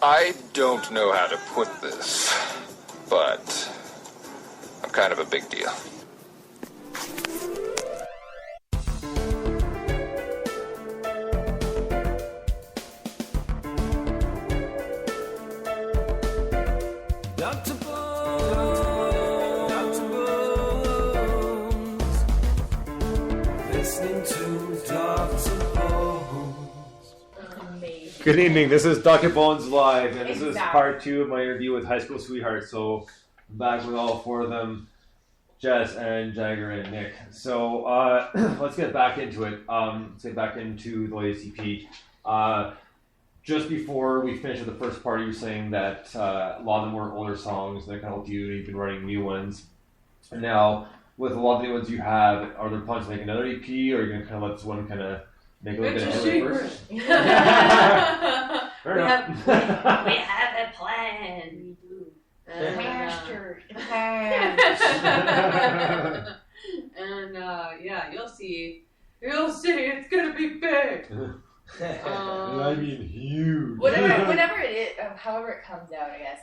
I don't know how to put this, but I'm kind of a big deal. Good evening, this is Dr. Bones Live, and this is part 2 of my interview with HighSchool Sweetheart. So, I'm back with all 4 of them, Jess and Jagger and Nick. So, let's get back into it. Let's get back into the latest EP. Just before we finish with the first part, you were saying that a lot of them were older songs that kind of helped you, and you've been writing new ones. And now, with a lot of the new ones you have, are there plans to make another EP, or are you going to kind of let this one kind of make a little bit of headway first? We have a plan. We do. Master plan. And yeah, you'll see. It's gonna be big. I mean huge. Whatever it is, however it comes out, I guess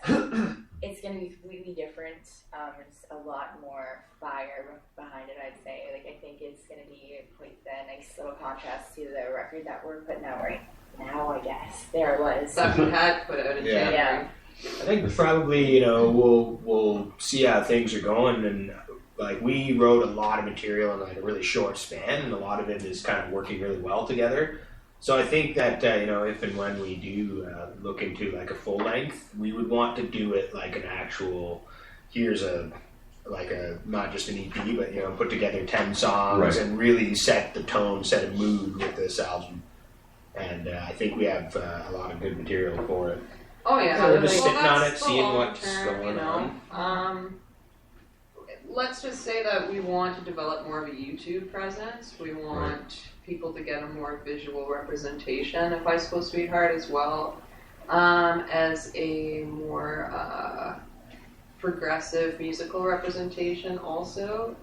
it's gonna be completely different. There's a lot more fire behind it, I'd say. Like, I think it's gonna be quite the nice little contrast to the record that we're putting out right now, I guess. There it was. That we had put out in January. Yeah. I think probably, we'll see how things are going, and like we wrote a lot of material in like a really short span, and a lot of it is kind of working really well together. So I think that if and when we do look into like a full length, we would want to do it like an actual. Here's not just an EP, but put together 10 songs and really set the tone, set a mood with this album. And I think we have a lot of good material for it. Oh yeah, so we're just sitting on it, seeing what's going on. Let's just say that we want to develop more of a YouTube presence. We want people to get a more visual representation of HighSchool Sweetheart, as well as a more progressive musical representation also.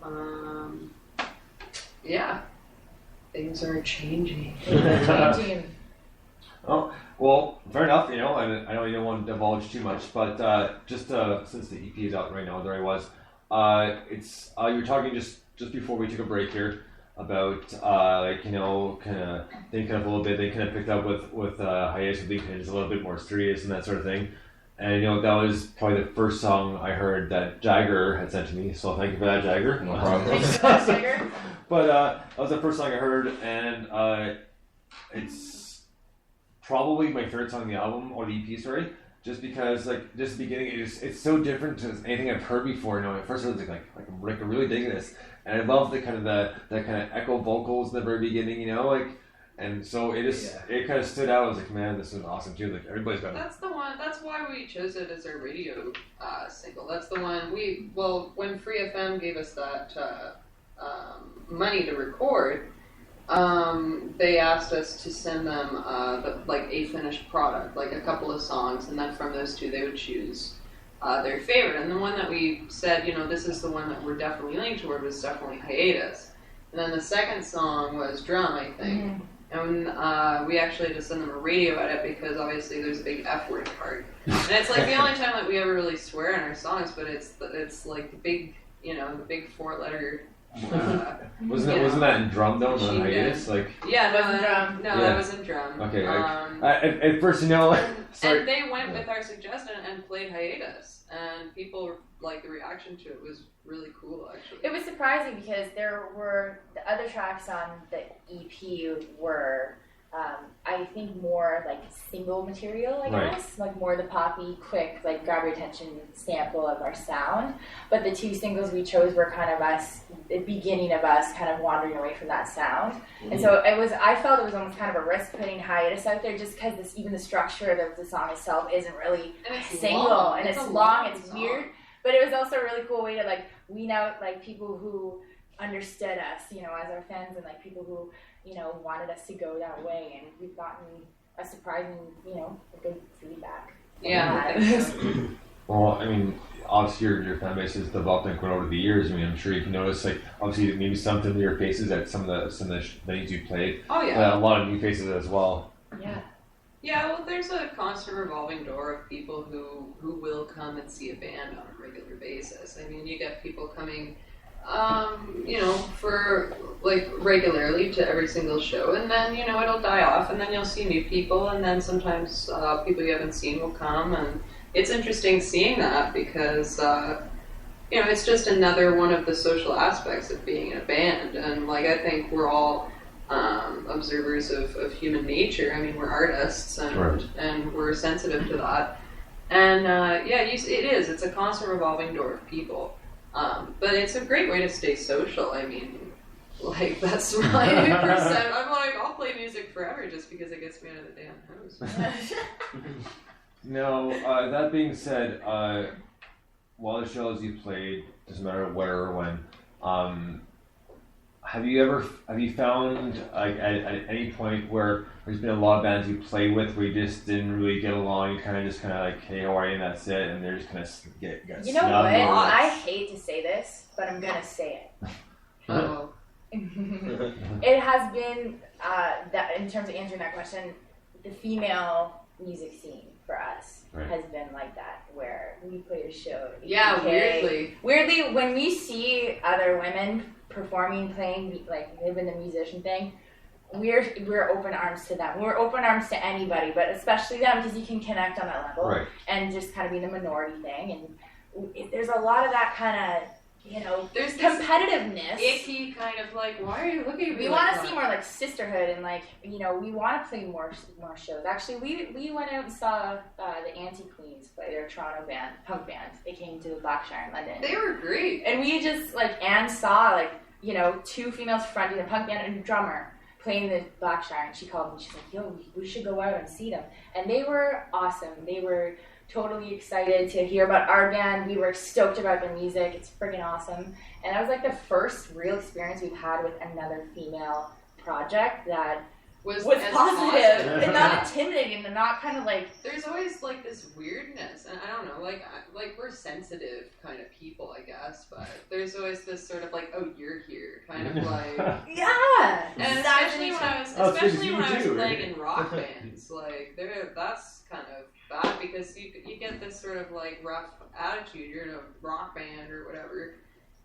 Yeah, things are changing. Oh, well, fair enough, I know you don't want to divulge too much, but just since the EP is out right now, there I was, it's, you were talking just before we took a break here about, kind of thinking of a little bit, they kind of picked up with Hiatus of Lincoln, it's a little bit more serious and that sort of thing. And, that was probably the first song I heard that Jagger had sent to me, so thank you for that, Jagger. No problem. Jagger. But that was the first song I heard, and it's probably my favorite song on the album, or the EP, sorry, just because, just the beginning, it's so different to anything I've heard before. At first I was like I'm really digging this, and I love the kind of that kind of echo vocals in the very beginning, and so it kind of stood out. I was like, man, this is an awesome tune. Like, everybody's got it. That's the one. That's why we chose it as our radio single. That's the one when Free FM gave us that money to record, they asked us to send them a finished product, like a couple of songs, and then from those 2 they would choose their favorite. And the one that we said, this is the one that we're definitely leaning toward, was definitely Hiatus. And then the second song was Drum, I think. Mm-hmm. And we actually had to send them a radio edit because obviously there's a big F word part. And it's like the only time that we ever really swear in our songs, but it's like the big 4-letter. Wasn't that in Drum though? The Hiatus, drum. That was in Drum. Okay. At first, sorry. And they went with our suggestion and played Hiatus, and people the reaction to it was really cool. Actually, it was surprising because there were the other tracks on the EP were. I think more like single material, I guess, like more the poppy, quick, like grab your attention sample of our sound. But the 2 singles we chose were kind of us, the beginning of us kind of wandering away from that sound. Mm-hmm. And so I felt it was almost kind of a risk putting Hiatus out there, just because even the structure of the song itself isn't really single, long. And it's long, it's song. Weird. But it was also a really cool way to weed out people who understood us, as our fans, and people who wanted us to go that way, and we've gotten a surprising, good feedback. Yeah. Well, I mean, obviously your fan base has developed and grown over the years. I mean, I'm sure you can notice, obviously maybe some familiar faces at some of the venues you played. Oh yeah. A lot of new faces as well. Yeah. Yeah, well, there's a constant revolving door of people who will come and see a band on a regular basis. I mean, you get people coming, for like regularly to every single show, and then it'll die off, and then you'll see new people, and then sometimes people you haven't seen will come, and it's interesting seeing that because it's just another one of the social aspects of being in a band, and like I think we're all observers of human nature. I mean, we're artists, and we're sensitive to that. And it's a constant revolving door of people. But it's a great way to stay social. I mean, like that's my percent. I'm like, I'll play music forever just because it gets me out of the damn house. Now, that being said, while the shows you played, doesn't matter where or when, have you found like at any point where there's been a lot of bands you play with where you just didn't really get along, you kind of like, hey, how are you, and that's it, and they're just kind of get You know snubbed what? or- I hate to say this, but I'm gonna say it. Oh. It has been that in terms of answering that question, the female music scene for us has been like that, where we played a show. Yeah, weirdly, when we see other women performing, playing, like living the musician thing, we're open arms to them. We're open arms to anybody, but especially them because you can connect on that level and just kind of be the minority thing. And there's a lot of that kind of. There's competitiveness. Icky kind of like, why are you looking at me? We want to see more like sisterhood and like, we want to play more shows. Actually, we went out and saw the Anti-Queens play their Toronto band, punk band. They came to the Blackshire in London. They were great. And we just Anne saw two females fronting a punk band and a drummer playing the Blackshire, and she called me. She's like, yo, we should go out and see them. And they were awesome. They were totally excited to hear about our band. We were stoked about their music. It's freaking awesome. And that was like the first real experience we've had with another female project that was positive and not intimidating and not kind of like. There's always like this weirdness, and I don't know, like we're sensitive kind of people, I guess, but there's always this sort of like, oh, you're here, kind of like. Yeah. And especially when I was playing in rock bands, like that's kind of bad because you get this sort of like rough attitude. You're in a rock band or whatever,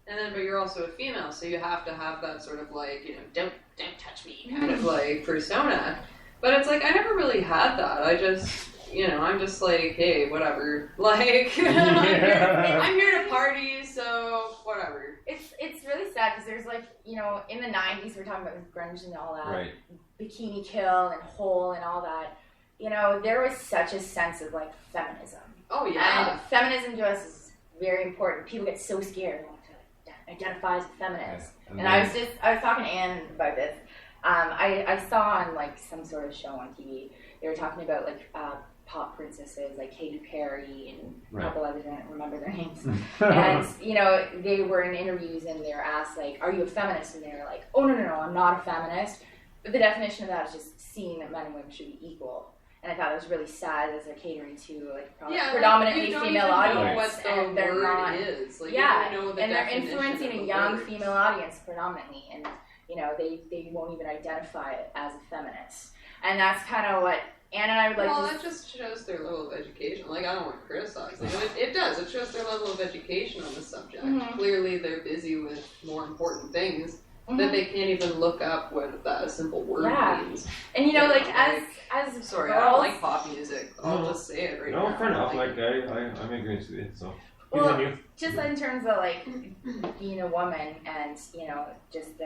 and then but you're also a female, so you have to have that sort of like don't touch me kind of like persona. But it's like I never really had that. I just I'm just like, hey, whatever. Like I'm here to party, so whatever. It's really sad because there's like in the 90s we're talking about grunge and all that, Bikini Kill and Hole and all that. There was such a sense of like feminism. Oh yeah. And feminism to us is very important. People get so scared to identify as a feminist. And I was talking to Anne about this. I saw on like some sort of show on TV. They were talking about like pop princesses like Katy Perry and a couple others. I don't remember their names. And they were in interviews and they were asked like, "Are you a feminist?" And they were like, "Oh no, I'm not a feminist." But the definition of that is just seeing that men and women should be equal. And I thought it was really sad as they're catering to like predominantly female audience, and they're not. Is. Like, and they're influencing a young female audience predominantly, and they won't even identify it as a feminist. And that's kind of what Anne and I would like. Well, it just shows their level of education. Like I don't want to criticize. Like, it does. It shows their level of education on the subject. Mm-hmm. Clearly, they're busy with more important things. That they can't even look up what that simple word means. And as sorry, girls, I don't like pop music. I'll just say it right now. No, fair enough. Like I'm agreeing with you. So continue. Just in terms of like being a woman and just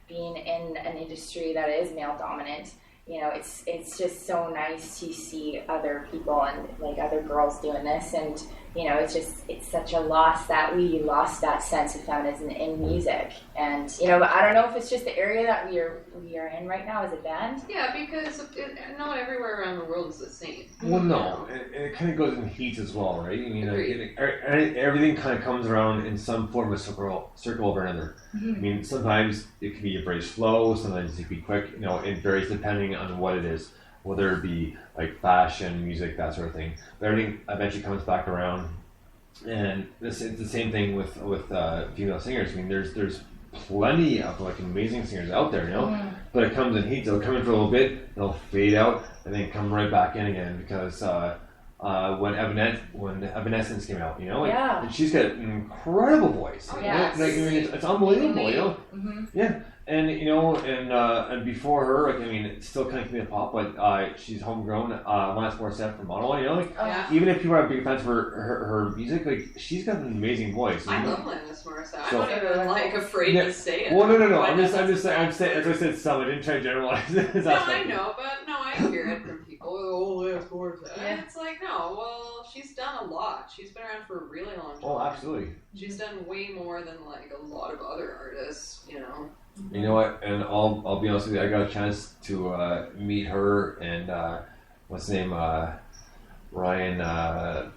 being in an industry that is male dominant. It's just so nice to see other people and like other girls doing this, and it's such a loss that we lost that sense of feminism in music. And but I don't know if it's just the area that we are in right now as a band. Yeah, because not everywhere around the world is the same. Well, no, it kind of goes in heats as well, right? I mean, everything kind of comes around in some form of circle over another. Mm-hmm. I mean, sometimes it can be a very slow, sometimes it can be quick. It varies depending on what it is, whether it be like fashion, music, that sort of thing. But everything eventually comes back around, and it's the same thing with female singers. I mean, there's plenty of like amazing singers out there, but it comes in heats. It'll come in for a little bit, it'll fade out, and then come right back in again because when Evanescence came out, and she's got an incredible voice. It's unbelievable, Yeah. And and before her, it's still kind of community pop, but she's homegrown. Lance Morissette from Ottawa, even if people are big fans for her music, she's got an amazing voice. I love Lance Morissette. I'm not even afraid to say it. Well, no. I'm just saying. As I said, some. I didn't try to generalize it. No, I know, but I hear it from people. Oh, Lance Morissette. And it's like, no. Well, she's done a lot. She's been around for a really long time. Oh, absolutely. She's done way more than a lot of other artists. You know what? And I'll be honest with you. I got a chance to meet her and what's his name? Ryan. Not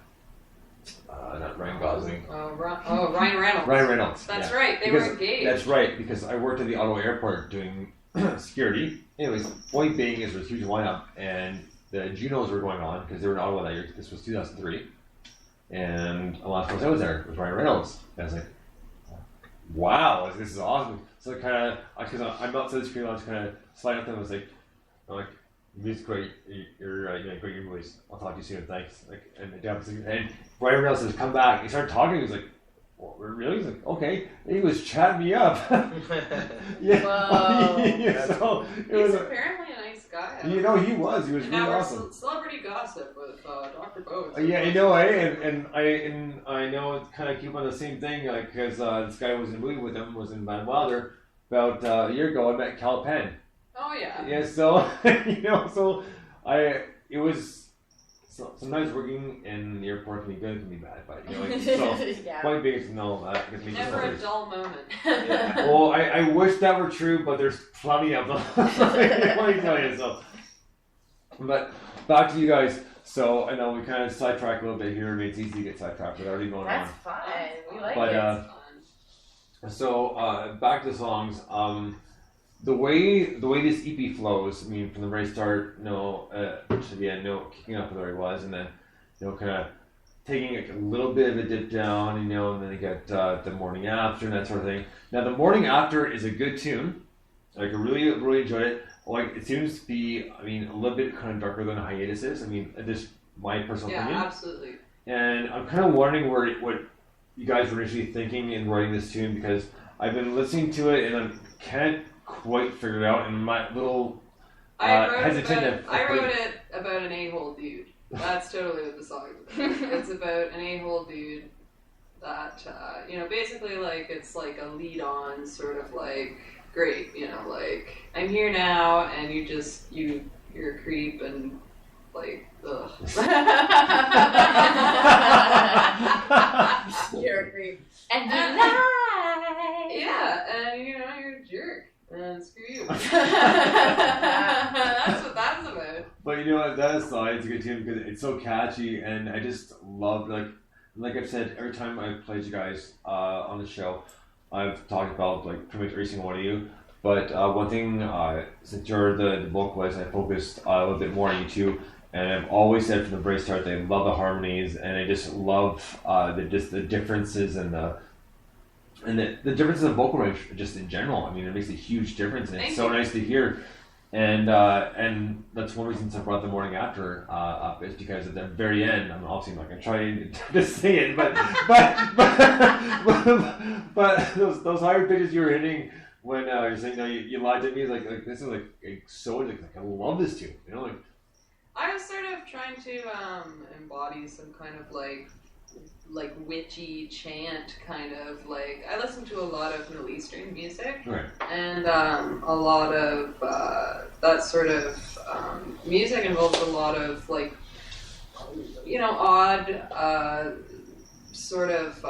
Ryan Gosling. Ryan Reynolds. Ryan Reynolds. That's right. They were engaged. That's right, because I worked at the Ottawa airport doing security. Anyways, point being is there was a huge lineup, and the Junos were going on because they were in Ottawa that year. This was 2003, and the last person I was there was Ryan Reynolds. And I was like, wow, this is awesome. So I kind of, because I'm outside the screen, I was kind of sliding up to them. I was like, music's great. You're great. Your voice. I'll talk to you soon. Thanks. And Ryan Reynolds says, "Come back." He started talking. He was like, "Well, really?" He's like, "Okay." And he was chatting me up. Yeah. So he's apparently a nice guy. He was. He was really awesome. Celebrity gossip with Dr. Bose. And I know it's kind of keep on the same thing, because this guy was in a movie with him, was in Van Wilder about a year ago. I met Cal Penn. Oh yeah. Yeah. So it was. So sometimes working in the airport can be good, can be bad, but point being is never a dull moment. Yeah. Well, I wish that were true, but there's plenty of them. Let me tell you. So, but back to you guys. So I know we kind of sidetracked a little bit here. It's easy to get sidetracked. We're already going on. That's fun. We like it. So back to the songs. The way this EP flows, from the very start, which to the end, kicking off where it was, and then, kind of taking a little bit of a dip down, and then you get the morning after and that sort of thing. Now, the morning after is a good tune. I really, really enjoyed it. It seems to be, a little bit kind of darker than Hiatus is. Just my personal opinion. Yeah, absolutely. And I'm kind of wondering what you guys were initially thinking in writing this tune, because I've been listening to it and I can't quite figured it out, and my little I wrote it about an a-hole dude. That's totally what the song is about. It's about an a-hole dude that basically it's like a lead-on sort of great, I'm here now, and you're a creep and ugh. You're a creep and you lie. Yeah, and you're a jerk. And screw you. That's what that's about. But you know what? That aside, it's a good tune because it's so catchy, and I just love like I've said, every time I've played you guys on the show, I've talked about pretty much every single one of you. But one thing, since you're the vocalist, I focused a little bit more on you two, and I've always said from the very start that I love the harmonies, and I just love the differences and the differences in vocal range just in general. It makes a huge difference, and it's so nice to hear. And that's one reason I brought the morning after up, is because at the very end, obviously I'm not going to try to say it, but those higher pitches you were hitting when you're saying you lied to me, is this is so I love this tune. I was sort of trying to embody some kind of witchy chant kind of I listen to a lot of Middle Eastern music, right, and a lot of that sort of music involves a lot of odd sort of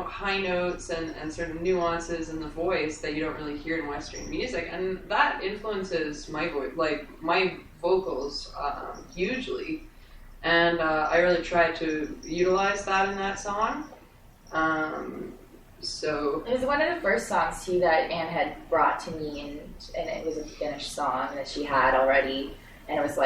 high notes and sort of nuances in the voice that you don't really hear in Western music, and that influences my voice, my vocals hugely. And I really tried to utilize that in that song. So it was one of the first songs too that Anne had brought to me, and it was a finished song that she had already, and it was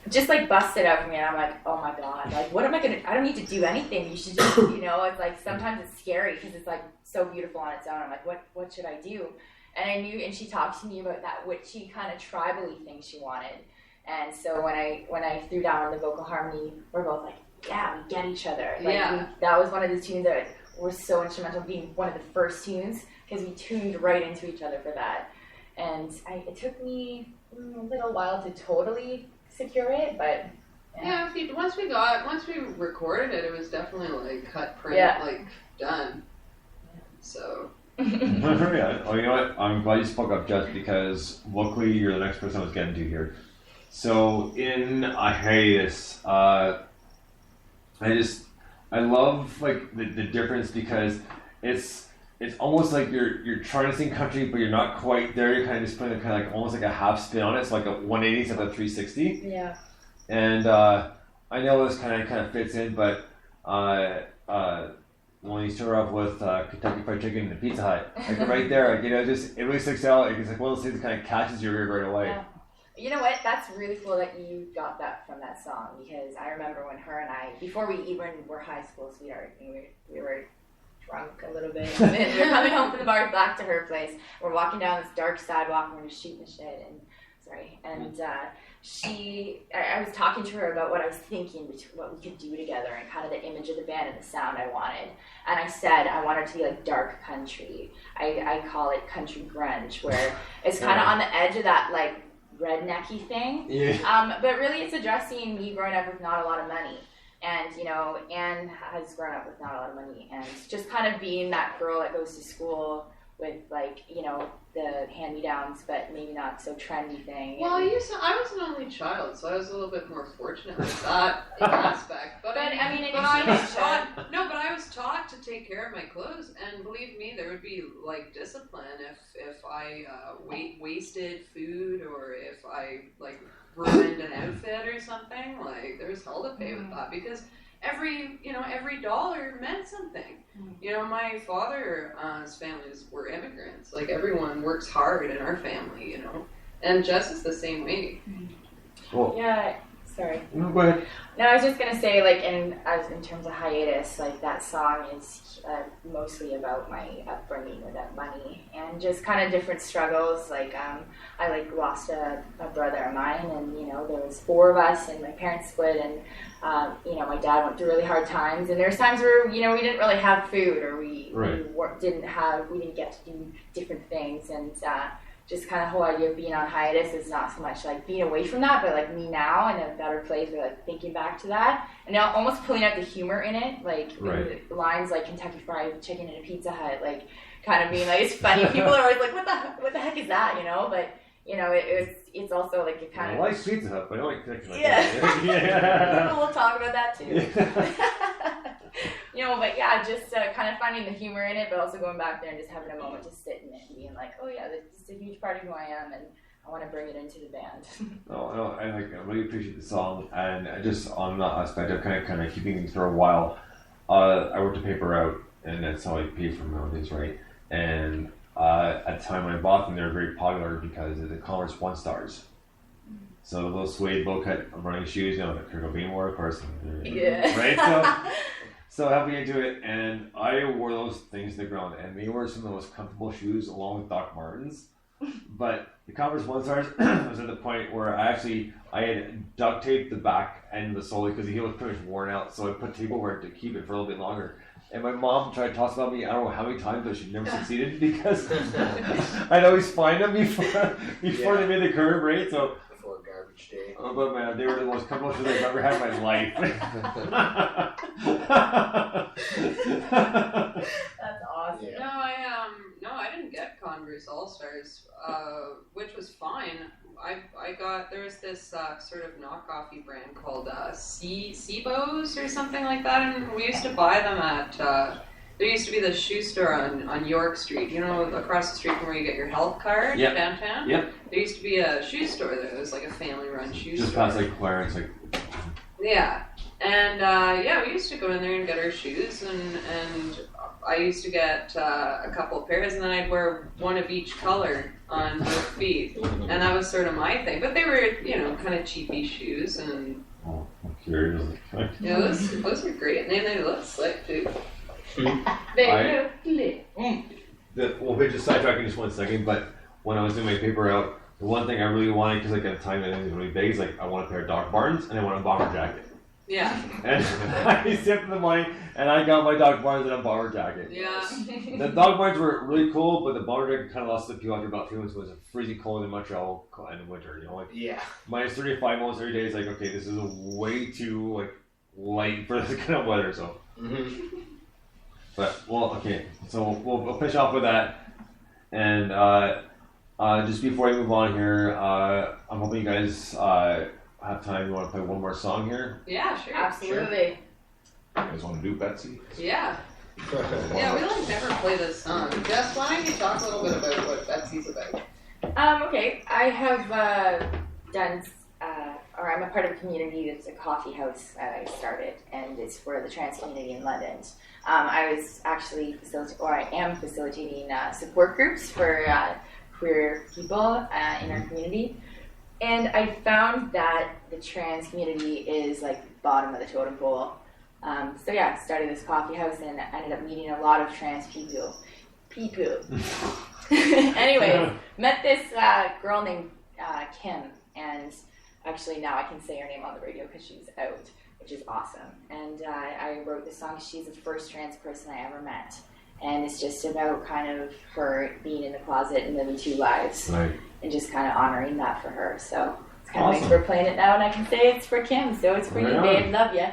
just busted out for me, and I'm like, oh my god, what am I gonna? I don't need to do anything. You should just, it's sometimes it's scary because it's so beautiful on its own. I'm like, what should I do? And I knew, and she talked to me about that witchy kind of tribal-y thing she wanted. And so when I threw down the vocal harmony, we're both like, yeah, we get each other. Like, that was one of the tunes that were so instrumental, being one of the first tunes, because we tuned right into each other for that. And it took me a little while to totally secure it, but yeah. Once we recorded it, it was definitely like cut, print, like done. So. Yeah. Oh, you know what? I'm glad you spoke up, Jess, because luckily you're the next person I was getting to here. So in a hiatus, I love like the difference, because it's almost like you're trying to sing country, but you're not quite there. You're kind of just putting kind of like almost like a half spin on it. It's like a 180 instead of a 360. Yeah. And I know this kind of fits in, but when you start off with Kentucky Fried Chicken and Pizza Hut, like right there, like, just it really sticks out. Like, it's like one of those things that kind of catches your ear right away. Yeah. You know what? That's really cool that you got that from that song, because I remember when her and I, before we even were high school sweetheart, and we were drunk a little bit, and we were coming home from the bar back to her place. We're walking down this dark sidewalk, and we're just shooting the shit, and I was talking to her about what I was thinking, what we could do together, and kind of the image of the band and the sound I wanted. And I said I wanted to be like dark country. I call it country grunge, where it's kind of on the edge of that like rednecky thing. Yeah. But really it's addressing me growing up with not a lot of money. And, Anne has grown up with not a lot of money, and just kind of being that girl that goes to school with, like, the hand-me-downs, but maybe not so trendy thing. Well, I was an only child, so I was a little bit more fortunate with that aspect. But I was taught to take care of my clothes, and believe me, there would be like discipline if I wasted food, or if I like ruined an outfit or something. Like, there's hell to pay with that, because every dollar meant something. My father's families were immigrants. Like, everyone works hard in our family, and Jess is the same way. Cool. Yeah, sorry. No, go ahead. No, I was just gonna say, like, in terms of hiatus, like, that song is mostly about my upbringing without money, and just kind of different struggles. Like, I lost a brother of mine, and there was 4 of us, and my parents split, and my dad went through really hard times, and there's times where we didn't really have food, or we didn't get to do different things, and just kind of whole idea of being on hiatus is not so much like being away from that, but like me now in a better place, or like thinking back to that, and now almost pulling out the humor in it, like lines like Kentucky Fried Chicken and a Pizza Hut, like kind of being like, it's funny. People are always like, what the heck is that, But it's also like it kind of. I like Pizza Hut, but I don't like Kentucky Fried Chicken. Yeah. We'll talk about that too. But yeah, just kind of finding the humor in it, but also going back there and just having a moment to sit in it and being like, oh yeah, this is a huge part of who I am, and I want to bring it into the band. I really appreciate the song, and just on that aspect of kind of keeping things for a while. I worked a paper out, and that's how I pay for mountains, right? And at the time when I bought them, they were very popular because of the Converse 1 stars. So those suede low-cut running shoes, the Kurt Cobain wore, of course. Yeah. Right? So helping into it, and I wore those things to the ground, and they were some of the most comfortable shoes along with Doc Martens. But the Converse 1 stars was at the point where I had duct taped the back end of the sole because the heel was pretty much worn out, so I put tape over it to keep it for a little bit longer. And my mom tried to toss about me, I don't know how many times, but she never succeeded because I'd always find them before they made the curve, right? So before garbage day. Oh, but man, they were the most comfortable shoes I've ever had in my life. That's awesome. Yeah. No, I didn't get Converse All Stars, which was fine. There was this sort of knockoffy brand called Seabos or something like that, and we used to buy them at. There used to be this shoe store on York Street, across the street from where you get your health card downtown. Yep. There used to be a shoe store there. It was like a family-run shoe store. Just past like Clarence, like. Yeah, and we used to go in there and get our shoes, and I used to get a couple of pairs, and then I'd wear one of each color on both feet, and that was sort of my thing. But they were, kind of cheapy shoes, and I'm curious. those were great, and they look slick too. They look lit. we'll pitch a sidetrack in just 1 second, but when I was doing my paper out, the one thing I really wanted, because like at the time that it was really big, is like I want a pair of Doc Martens and I want a bomber jacket. Yeah. And I saved the money and I got my Doc Martens and a bomber jacket. Yeah. The Doc Martens were really cool, but the bomber jacket kind of lost the appeal after about 3 months. It was freezing cold in Montreal in the winter, you know, like minus 35 almost every day. It's like, okay, this is way too like light for this kind of weather. So, but well, okay, so we'll finish off with that, and just before I move on here, I'm hoping you guys have time. You want to play one more song here? Yeah, sure. Absolutely. You guys want to do Betsy? Yeah. Yeah, we like never play this song. Jess, why don't you talk a little bit about what Betsy's about? Okay, I have done, or I'm a part of a community that's a coffee house I started, and it's for the trans community in London. I was actually I am facilitating support groups for queer people in our community. And I found that the trans community is like the bottom of the totem pole. So yeah, I started this coffee house and ended up meeting a lot of trans people. Anyway, met this girl named Kim, and actually now I can say her name on the radio because she's out, which is awesome. And I wrote this song. She's the first trans person I ever met. And it's just about kind of her being in the closet and living two lives. Right. And just kind of honoring that for her. So it's kind of nice we're playing it now, and I can say it's for Kim, so it's for you, babe. Love ya.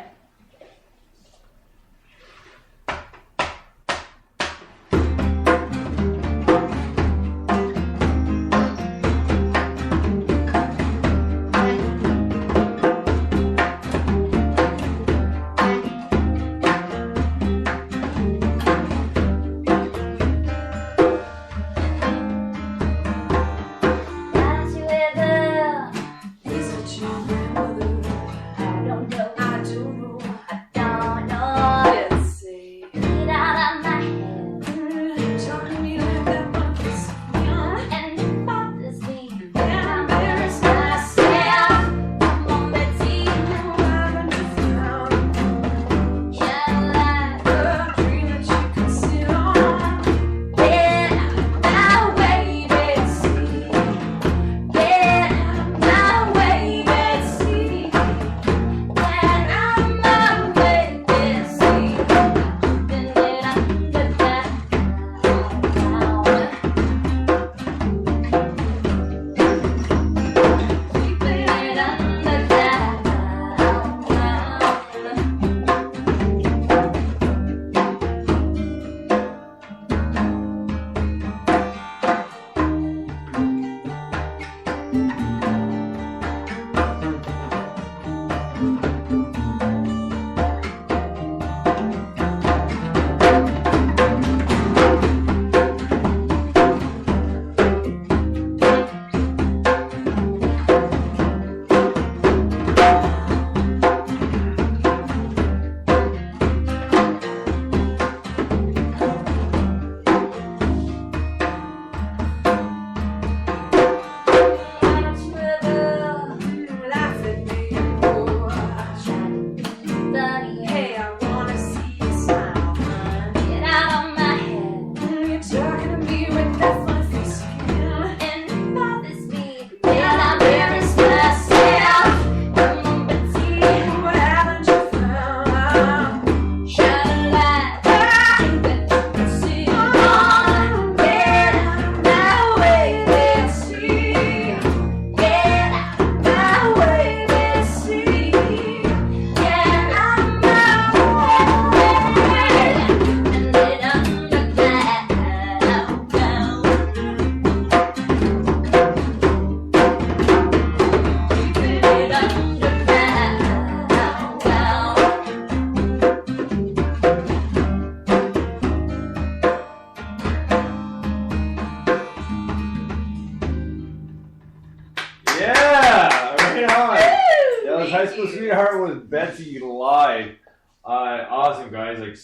HighSchool Sweetheart with Betsy live. Awesome, guys. Like,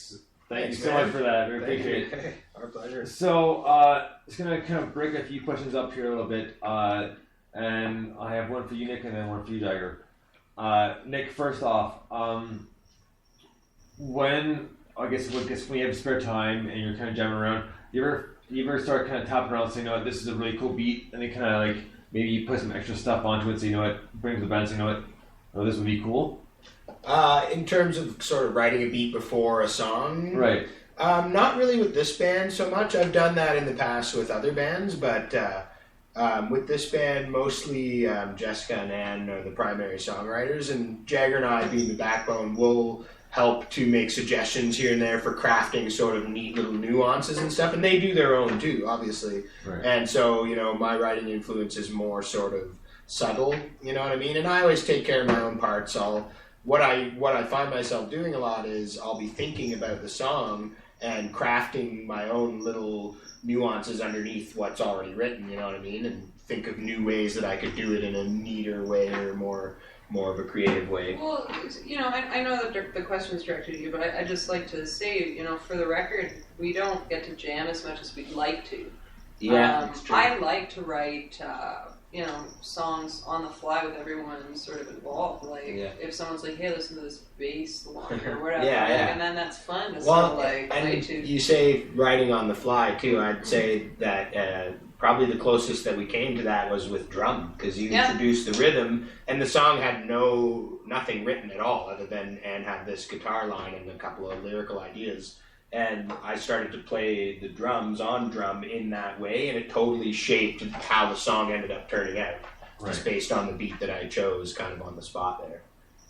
thank you so much for that. We appreciate it. Our pleasure. So, just gonna kind of break a few questions up here a little bit, and I have one for you, Nick, and then one for you, Jagger. Nick, first off, when you have spare time and you're kind of jamming around, you ever you ever start kind of tapping around saying, you know what, this is a really cool beat, and then kind of like maybe you put some extra stuff onto it, so you know what, bring the band, so you know what, oh, this would be cool? In terms of sort of writing a beat before a song, right? Not really with this band so much. I've done that in the past with other bands, but with this band, mostly Jessica and Ann are the primary songwriters, and Jagger and I, being the backbone, will help to make suggestions here and there for crafting sort of neat little nuances and stuff, and they do their own too, obviously. Right. And so, you know, my writing influence is more sort of subtle, you know what I mean? And I always take care of my own parts. What I find myself doing a lot is I'll be thinking about the song and crafting my own little nuances underneath what's already written, you know what I mean? And think of new ways that I could do it in a neater way or more of a creative way. Well, you know, I know that the question's directed to you, but I just like to say, you know, for the record, we don't get to jam as much as we'd like to. Yeah, that's true. I like to write, you know, songs on the fly with everyone sort of involved. Like, if someone's like, hey, listen to this bass line or whatever, and then that's fun to sort of like play to. You say writing on the fly, too. I'd say that probably the closest that we came to that was with drum, because you introduced the rhythm, and the song had nothing written at all, other than Anne had this guitar line and a couple of lyrical ideas. And I started to play the drums on drum in that way, and it totally shaped how the song ended up turning out, just based on the beat that I chose kind of on the spot there,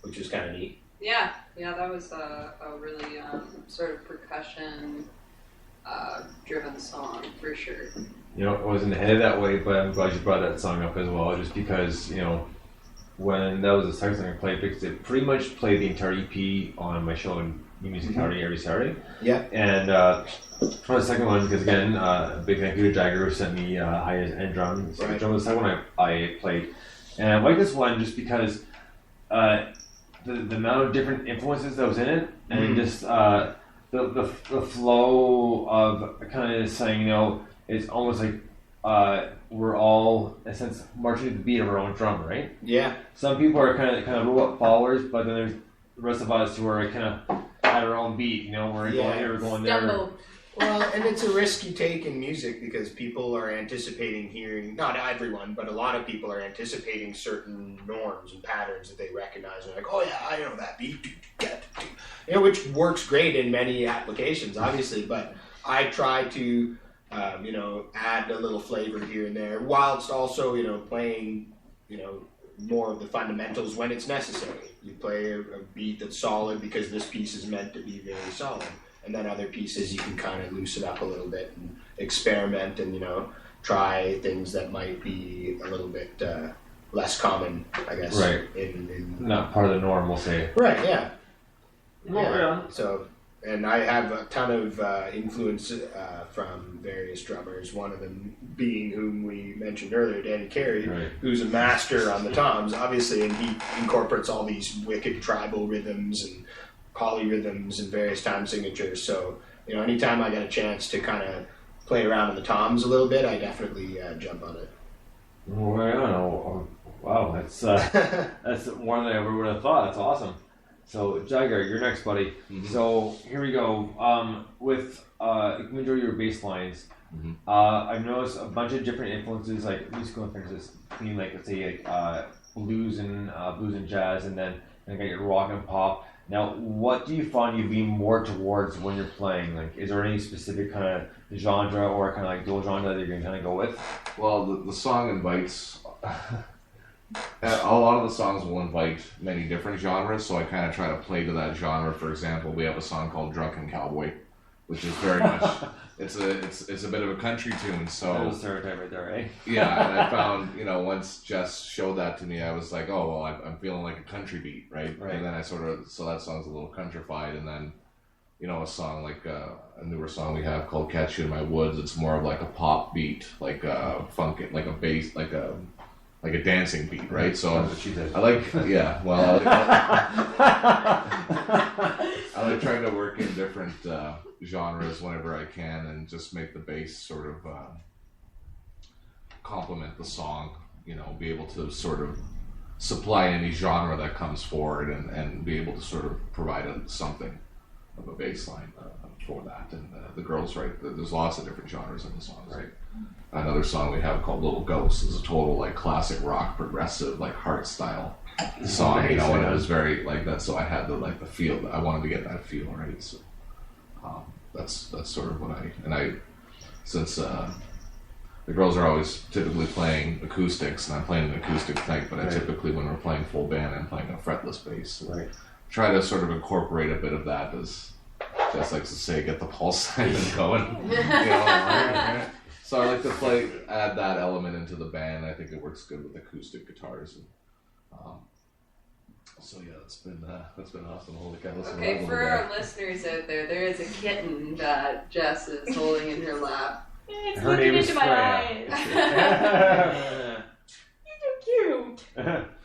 which was kind of neat. Yeah, that was a really sort of percussion driven song for sure. You know, it wasn't headed that way, but I'm glad you brought that song up as well, just because, you know, when that was the second song I played, because it pretty much played the entire EP on my show in New Music Saturday every Saturday. Yeah. And for the second one, because again, a big thank you to Jagger who sent me high-end drum. So the drum was the second one I played. And I like this one just because the amount of different influences that was in it, and just the flow of kind of saying, you know, it's almost like we're all, in a sense, marching to the beat of our own drum, right? Yeah. Some people are kind of robot followers, but then there's the rest of us who are kind of at our own beat, you know, we're going here, we're going there. Well, and it's a risk you take in music because people are anticipating hearing, not everyone, but a lot of people are anticipating certain norms and patterns that they recognize. And like, oh yeah, I know that beat. You know, which works great in many applications, obviously, but I try to, you know, add a little flavor here and there, whilst also, you know, playing, you know, more of the fundamentals when it's necessary. You play a beat that's solid because this piece is meant to be very solid. And then other pieces you can kind of loosen up a little bit and experiment and, you know, try things that might be a little bit less common, I guess. Right. Not part of the norm, we'll say. Right, yeah. Yeah. So, and I have a ton of influence from various drummers, one of them being whom we mentioned earlier, Danny Carey, who's a master on the toms, obviously, and he incorporates all these wicked tribal rhythms and polyrhythms and various time signatures. So, you know, anytime I get a chance to kind of play around on the toms a little bit, I definitely jump on it. Well, wow, that's more than I ever would have thought. That's awesome. So, Jagger, you're next, buddy. So, here we go. With the majority of your bass lines, I've noticed a bunch of different influences, like musical influences, between, like, let's say, blues and jazz, and then you got your rock and pop. Now, what do you find you lean more towards when you're playing? Like, is there any specific kind of genre or kind of like dual genre that you're going to kind of go with? Well, the song invites... a lot of the songs will invite many different genres, so I kind of try to play to that genre. For example, we have a song called Drunken Cowboy, which is very much... It's a bit of a country tune, so... That was stereotype right there, right? Yeah, and I found, you know, once Jess showed that to me, I was like, oh, well, I'm feeling like a country beat, right? And then I so that song's a little countrified, and then, you know, a song like a newer song we have called Catch You in My Woods, it's more of like a pop beat, like a funk, like a bass, like a dancing beat, right? So I like, yeah, well, I like trying to work in different genres whenever I can and just make the bass sort of complement the song, you know, be able to sort of supply any genre that comes forward and be able to sort of provide something. of a bass line for that. And the girls write. There's lots of different genres in the songs. Right. Another song we have called Little Ghost is a total like classic rock, progressive, like heart style song. And it was very like that. So I had the feel. I wanted to get that feel, right? So that's sort of what I since. The girls are always typically playing acoustics, and I'm playing an acoustic type, but I typically, when we're playing full band, I'm playing a fretless bass. So try to sort of incorporate a bit of that, as Jess likes to say, get the pulse and going. So I like to add that element into the band. I think it works good with acoustic guitars. And, so yeah, that's been awesome. Holy cow! Okay, for our listeners out there is a kitten that Jess is holding in her lap. It's Her looking name is into my Freya. eyes. You're so cute.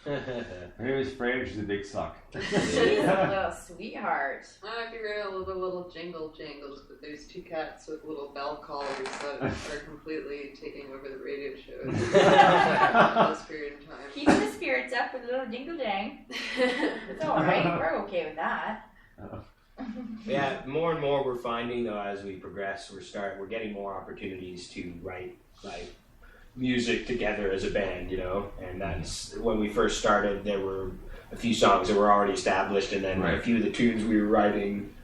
Her name is Freya, and she's a big suck. She's a little sweetheart. I don't know if you heard all the little jingle jangles, but there's two cats with little bell collars that are completely taking over the radio show at this period of time. Keeping the spirits up with a little jingle dang. It's alright, we're okay with that. Yeah, more and more we're finding though as we progress, we're getting more opportunities to write like music together as a band, and that's when we first started. There were a few songs that were already established, and then a few of the tunes we were writing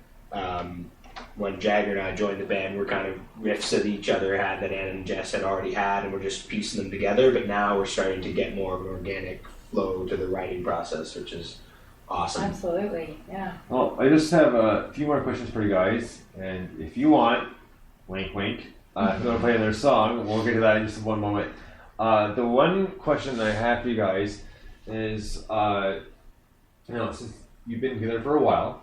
when Jagger and I joined the band were kind of riffs that each other had that Ann and Jess had already had, and we're just piecing them together. But now we're starting to get more of an organic flow to the writing process, which is awesome. Absolutely, yeah. Well, I just have a few more questions for you guys, and if you want, wink wink, if you want to play another song, we'll get to that in just one moment. The one question that I have for you guys is, since you've been together for a while,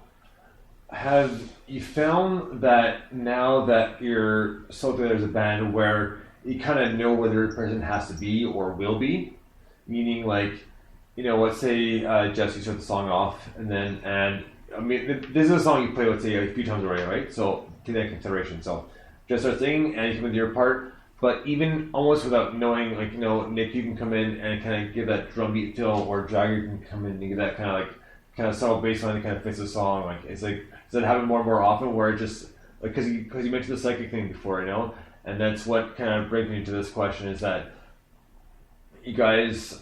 have you found that now that you're so together as a band where you kind of know where the other person has to be or will be? Meaning like, let's say Jess, you start the song off, and this is a song you play, let's say, a few times already, right? So take that into consideration. So Jess starts singing, and you come into your part, but even almost without knowing, Nick, you can come in and kind of give that drum beat feel, or Jagger can come in and give that kind of subtle bass line that kind of fits the song. Like, it's like, does that happen more and more often where it just, because you mentioned the psychic thing before, and that's what kind of brings me to this question, is that you guys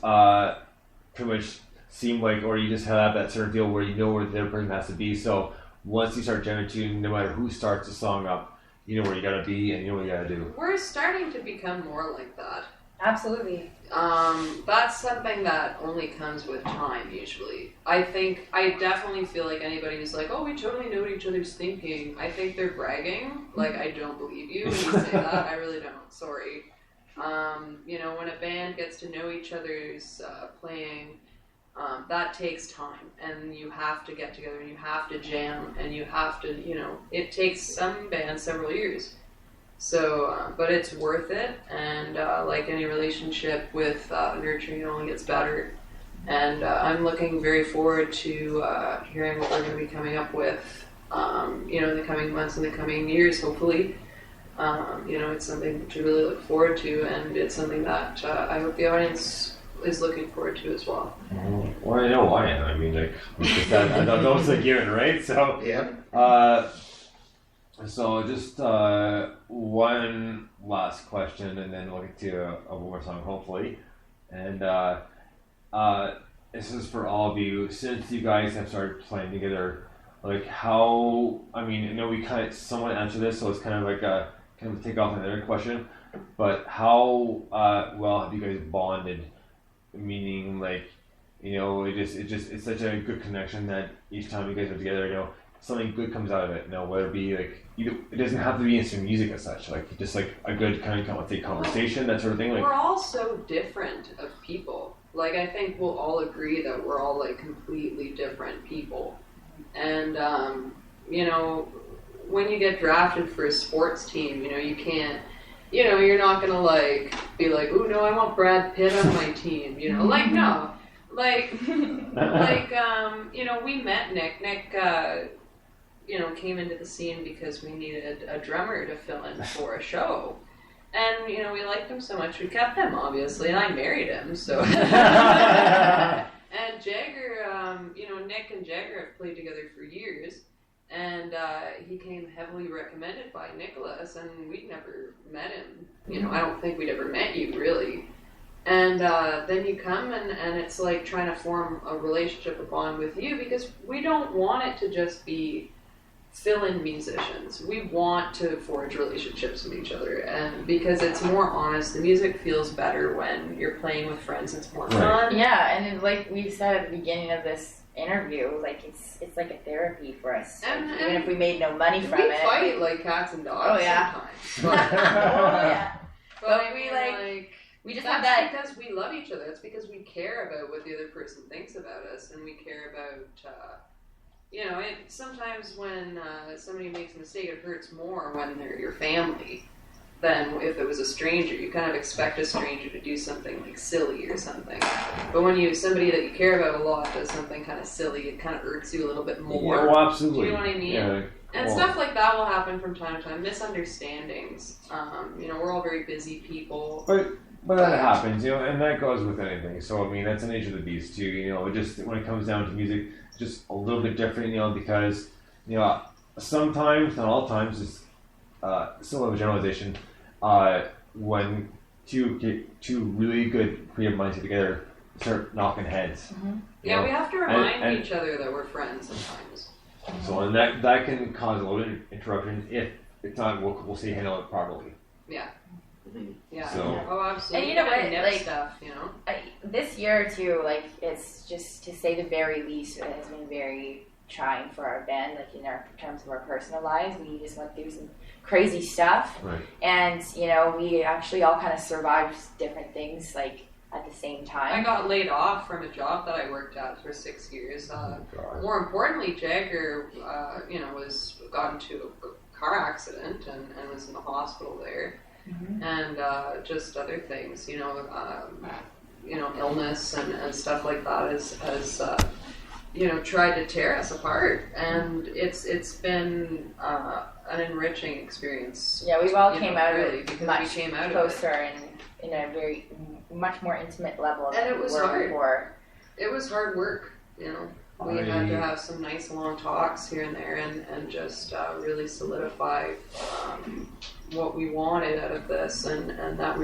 pretty much seem like, or you just have that certain feel where you know where the other person has to be. So once you start jamming tune, no matter who starts the song up, you know where you gotta be and you know what you gotta do. We're starting to become more like that. Absolutely. That's something that only comes with time, usually. I definitely feel like anybody who's like, oh, we totally know what each other's thinking, I think they're bragging. Like, I don't believe you when you say that. I really don't. Sorry. When a band gets to know each other's playing, that takes time, and you have to get together, and you have to jam, and you have to, it takes some bands several years. So, but it's worth it, and like any relationship with nurturing, it only gets better. And I'm looking very forward to hearing what we're going to be coming up with, in the coming months and the coming years, hopefully. It's something to really look forward to, and it's something that I hope the audience is looking forward to as well. Well, I know I am. I mean, that was a given, right? So, yeah. So just one last question, and then we'll get to a one more song, hopefully. And this is for all of you. Since you guys have started playing together, like how? I mean, I know we kind of somewhat answered this, so it's kind of like a take off another question. But how well have you guys bonded? Meaning, like, it's such a good connection that each time you guys are together, something good comes out of it. Whether it be like, it doesn't have to be instant music as such. Like, just like a good kind of conversation, that sort of thing. Like, we're all so different of people. Like, I think we'll all agree that we're all like completely different people. And when you get drafted for a sports team, you can't. You're not gonna like be like, oh no, I want Brad Pitt on my team. Like no, like we met Nick. Nick, came into the scene because we needed a drummer to fill in for a show, and we liked him so much we kept him, obviously, and I married him. So, and Jagger, Nick and Jagger have played together for years. And he came heavily recommended by Nicholas, and we'd never met him. You know, I don't think we'd ever met you, really. And then you come, and it's like trying to form a relationship, a bond with you, because we don't want it to just be fill-in musicians. We want to forge relationships with each other, and because it's more honest, the music feels better when you're playing with friends. It's more fun. Yeah, and like we said at the beginning of this interview, like it's like a therapy for us. And even if we made no money from it, we fight like cats and dogs sometimes. But we like we just that's have that because we love each other. It's because we care about what the other person thinks about us, and we care about. You know, sometimes when somebody makes a mistake, it hurts more when they're your family than if it was a stranger. You kind of expect a stranger to do something like silly or something. But when somebody that you care about a lot does something kind of silly, it kind of irks you a little bit more. Yeah, well, absolutely. Do you know what I mean? Yeah, and stuff like that will happen from time to time. Misunderstandings. You know, we're all very busy people. But that happens, you know, and that goes with anything. So, I mean, that's the nature of the beast, too. You know, just when it comes down to music, just a little bit different, you know, because, you know, sometimes, not all times, it's still a generalization, when two really good creative minds get together, start knocking heads. Mm-hmm. Yeah, know? we have to remind each other that we're friends sometimes. So, and that can cause a little bit of interruption if it's not, we'll say handle it properly. Yeah. Yeah. So. Oh, absolutely. And you know what? Like stuff, you know. This year too, like it's just to say the very least, it has been very trying for our band. Like in terms of our personal lives, we just went through some crazy stuff, right. And you know, we actually all kind of survived different things like at the same time. I got laid off from a job that I worked at for 6 years. More importantly, Jagger, you know, got into a car accident and was in the hospital there. Mm-hmm. And just other things, you know, illness and stuff like that has you know, tried to tear us apart, and it's been an enriching experience. Yeah, we've all came out of really, it because much we came out closer of it. and in a very much more intimate level than and it was we were hard. before. It was hard work, you know. We had to have some nice long talks here and there, and just really solidify what we wanted out of this, and that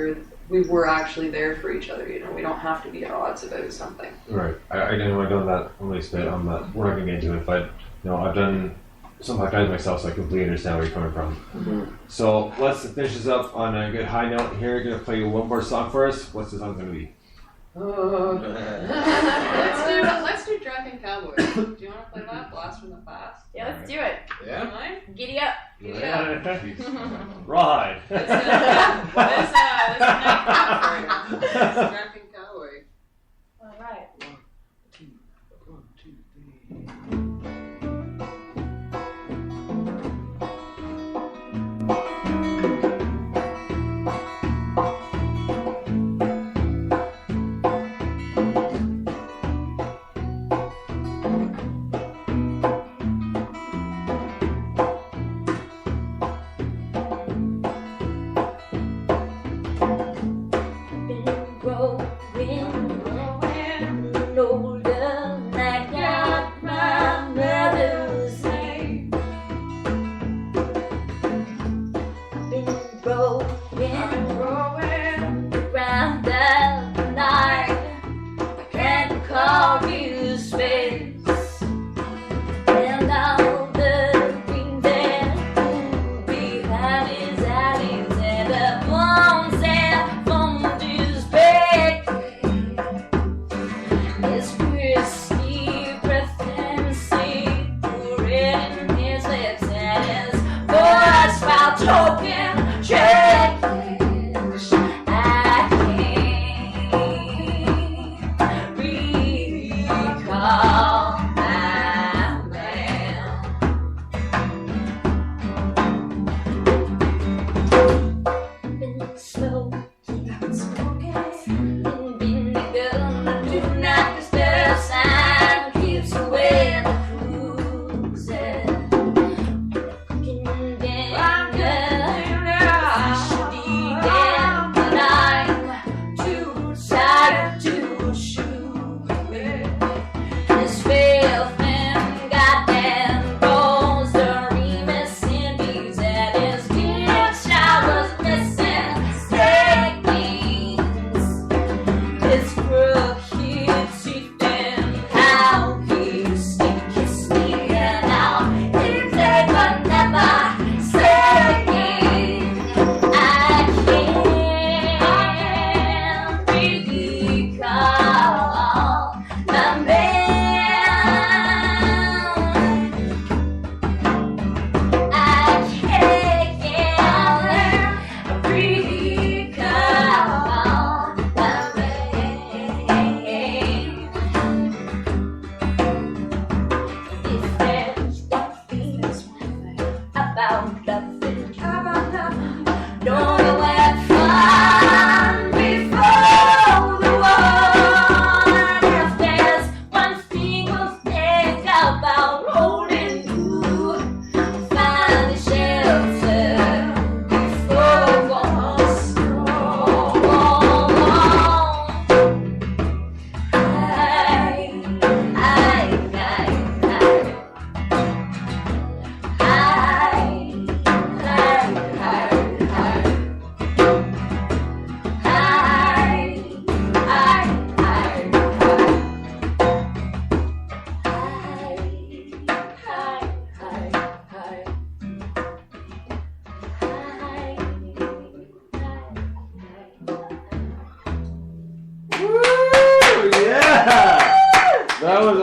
we were actually there for each other. You know, we don't have to be at odds about something. Right. I didn't want to go on that only spit. We're not going to get into it, but you know, I've done some podcasts myself, so I completely understand where you're coming from. Mm-hmm. So let's finish this up on a good high note. Here, we're going to play one more song for us. What's the song going to be? Let's do Drunken Cowboy. Do you want to play that? Blast from the Past? Yeah, let's do it. Yeah. Mind? Giddy up. Giddy up. Ride. This night Drunken Cowboy. All right. 1, 2, 3. Roll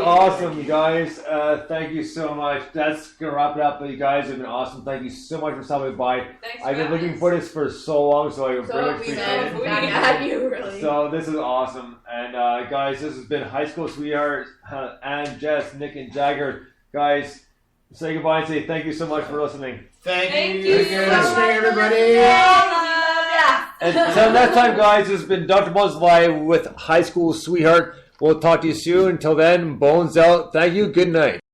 awesome, you guys. Thank you so much. That's going to wrap it up. But you guys have been awesome. Thank you so much for stopping by. Thanks I've been for looking having for us. this for so long, so I really So appreciate it. You really. So this is awesome. And guys, this has been High School Sweetheart, and Jess, Nick, and Jagger. Guys, say goodbye and say thank you so much for listening. Thank you you for so listening, much. everybody. Yeah. Until next time, guys, this has been Dr. Bones Live with High School Sweetheart. We'll talk to you soon. Until then, Bones out. Thank you. Good night.